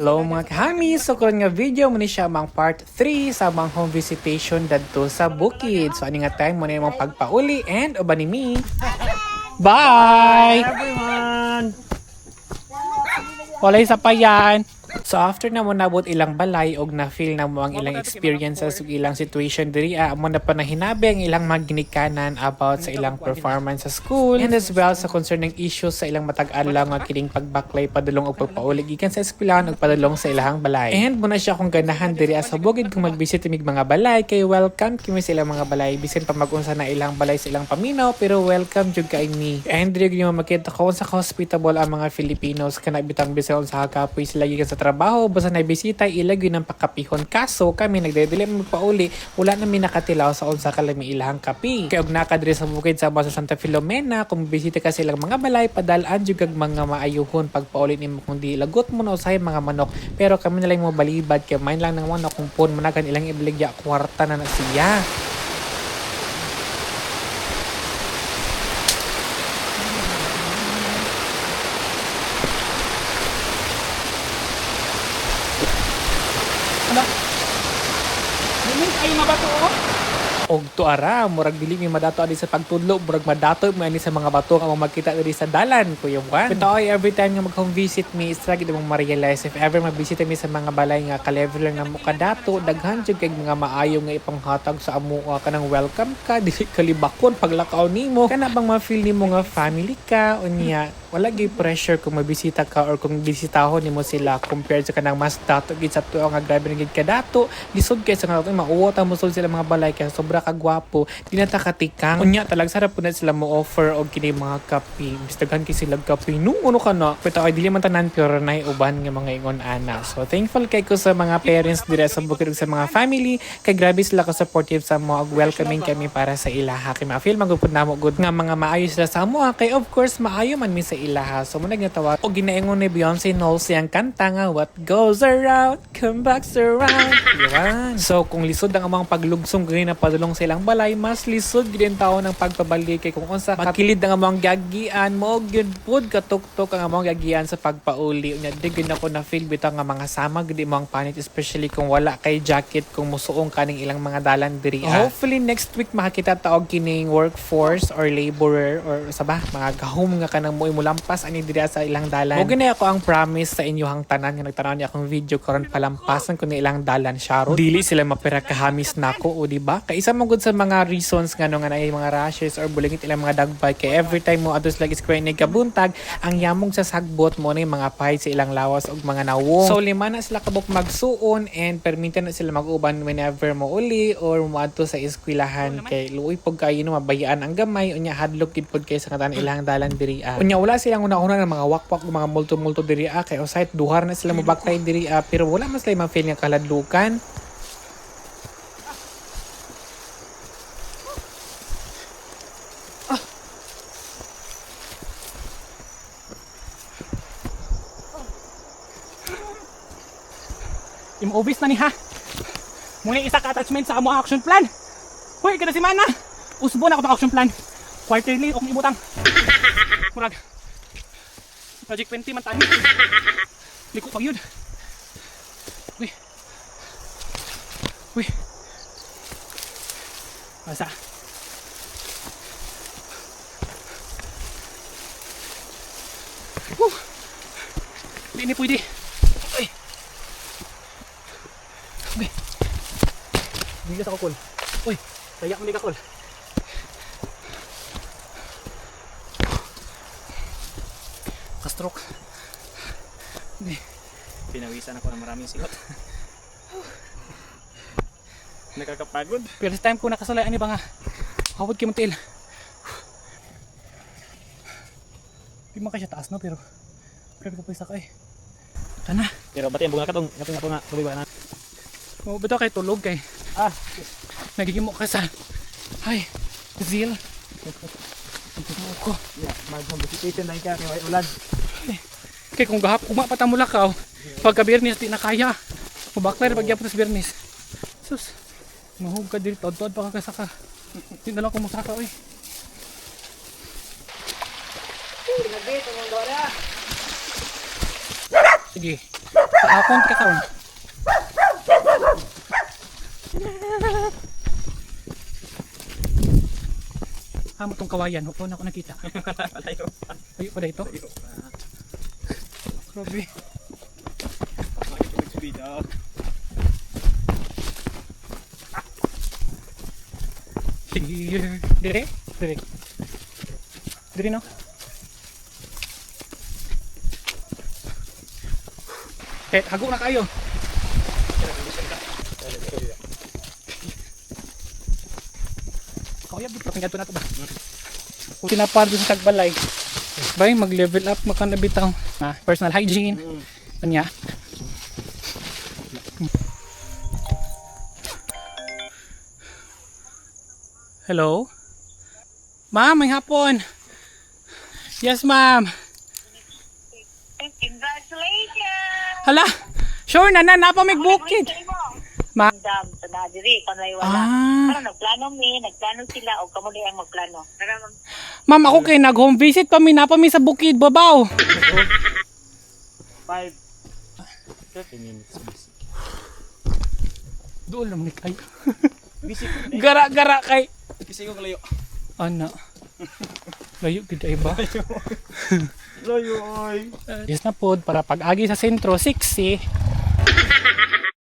Hello mga kahami! So karon nga video mo ni siya mang part 3 sa mga home visitation dadto sa bukid. So ani nga time mo na yung pagpauli and uban ni me. Bye! Everyone! Walay sa payan. So after na mo nabot ilang balay og na feel na mo ang ilang experiences ug ilang situation diri amo na pa nahinabi ang ilang mga ginikanan about sa ilang performance sa school and as well sa concerning issues sa ilang matag-adlaw nga kining pagbaklay padulong og pagpauli gikan sa eskwelahan ug padulong sa ilahang balay. And muna siya kung ganahan diri sa bukid kung mag-visit mig mga balay kay welcome kimi sa ilang mga balay bisan pa mag-unsa na ilang balay sa ilang paminaw pero welcome jud kay me. And diri gyud mo makita ko sa hospitable ang mga Filipinos kana bitang bisan sa kapoy sila gikan sa trabaho basta na bisita ilagay ng pakapihon kaso kami nagdedili magpauli wala na mi nakatilaw sa unsa kalami ilahang kapi kay og nakadre sa bukid sa Basa Santa Filomena kung bisita ka silang mga balay padalaan jud kag mga maayuhon pagpauli nimo kung di lagot mo na usahay mga manok pero kami na lang mo balibad kay main lang ng manok kung pun managan ilang ibaligya kwarta na siya. Ay, mabato oh! Og tuara murag dili mi madato ani sa pagtudlo murag madato mo ani sa mga bato nga makita diri sa dalan kuya Juan. Pero every time nga mag-home visit mi isra gid mong ma-realize if ever mabisita mi sa mga balay nga ka-level lang na mo kadato daghan jud kay mga maayo nga ipanghatag sa amo kanang welcome ka dili kalibakon paglakaw nimo kana bang ma-feel nimo nga family ka unya wala gyud pressure kung mabisita ka or kung bisitahon nimo sila compared sa kanang mas dato gid sa tuo nga grabe na gid kadato lisod kay sa nga mauwat mo sila mga balay kay sobra kagwapo di na takatikang unya talag sarap po na sila mo offer og kini mga kape bistaghan kay sila kape nung uno ka na pero ay dili man tanan pure na uban nga mga ingon ana so thankful kay ko sa mga parents dire sa bukid ug sa mga family kay grabe sila ka supportive sa mo ug welcoming kami para sa ilaha kay ma-feel magupod namo good nga mga maayo sila sa mo kay of course maayo man mi sa ilaha so mo nagnatawa og ginaingon ni Beyonce Knowles yang kanta nga what goes around come back around yan so kung lisod ang among paglugsong gani na padulong sa ilang balay mas lisod gid tao ng pagpabalik kay kung unsa makilid ang among gagian mo gyud pud katuktok ang among gagian sa pagpauli unya digid nako na feel bitaw nga mga sama gid mo ang panit especially kung wala kay jacket kung musuong kaning ilang mga dalan diri hopefully next week makakita taog kining workforce or laborer or sabah mga gahom nga kanang mo imulampas ani diri sa ilang dalan mo gani ako ang promise sa inyohang tanan nga nagtanaw ni akong video karon palampasan ko ni ilang dalan syaro dili sila mapera kahamis nako o di ba kay isa mo gud sa mga reasons nga nga naay mga rashes or bulingit ilang mga dagbay kay every time mo adtos like square ni kabuntag ang yamong sa sagbot mo na mga pahid sa ilang lawas og mga nawong so lima na sila kabuk magsuon and permiten na sila mag-uban whenever mo uli or moadto sa eskwelahan kay luoy pag kayo no mabayaan ang gamay unya hadlok gid pod kay sa katan ilang dalan diri unya wala silang una-una ng mga wakwak mga multo-multo diri kay osayt duhar na sila mabaklay diri pero wala mas lay ma-feel nga kaladlukan. Im-obvious na ni ha. Muna isa ka attachment sa amo action plan. Hoy, kada semana. Usbo na ako ng action plan. Quarterly akong ibutang. Murag. Project 20 man tani. Liko pag yun. Uy. Uy. Asa. Hindi pwede. Uy. Uy. Hindi ka kakul. Uy. Tayak mo ni kakul. Ka-stroke. Uy. Pinawisan ako ng maraming sigot. Nakakapagod. Pero sa time ko nakasalayaan niya ba nga hawad kayo mong tail. Hindi man kasi taas no pero grabe ka pa isa ka eh. Kana. Pero bati ang bunga ka tong nga po nga tuloy ba na. Oh, beto kay tulog kay. Nagiging mo ka sa. Ay, zeal. Ko. Mag-home visitation na ka kay ulan. Kay kung gahap kuma patamula ka pagka Biyernes di na kaya. Mabaklay na pagyapon sa Biyernes. Sus. Mahug ka diri tod-tod pa ka kasaka. Di na lang ko masaka oy. Sige. Kaakon ka karon. Amo tong kawayan, huwag na ako nakita. Layo pa dito? Grabe. Here. Dire? Dire. Dire no? Hago na kayo. Kaya bito tingad na to ba? Kung tinapar doon sa tagbalay. Bay, mag-level up makanabitaw. Personal hygiene. Kanya. Hello? Ma'am, may hapon. Yes, ma'am. Congratulations! Hala, sure na napa may bukid. Ma- Dam, sa nadiri, panay wala. Ah. Pero nagplano sila o kamo ang magplano. Pero Ma'am, ako kay nag-home visit pa mi napa mi sa bukid, babaw. 30 minutes busy. Doon lang ni kayo. Busy ko na. Gara-gara kay. Kasi ko kalayo. Ana. Layo gid ay ba? Layo ay. Yes na pod para pag-agi sa sentro 6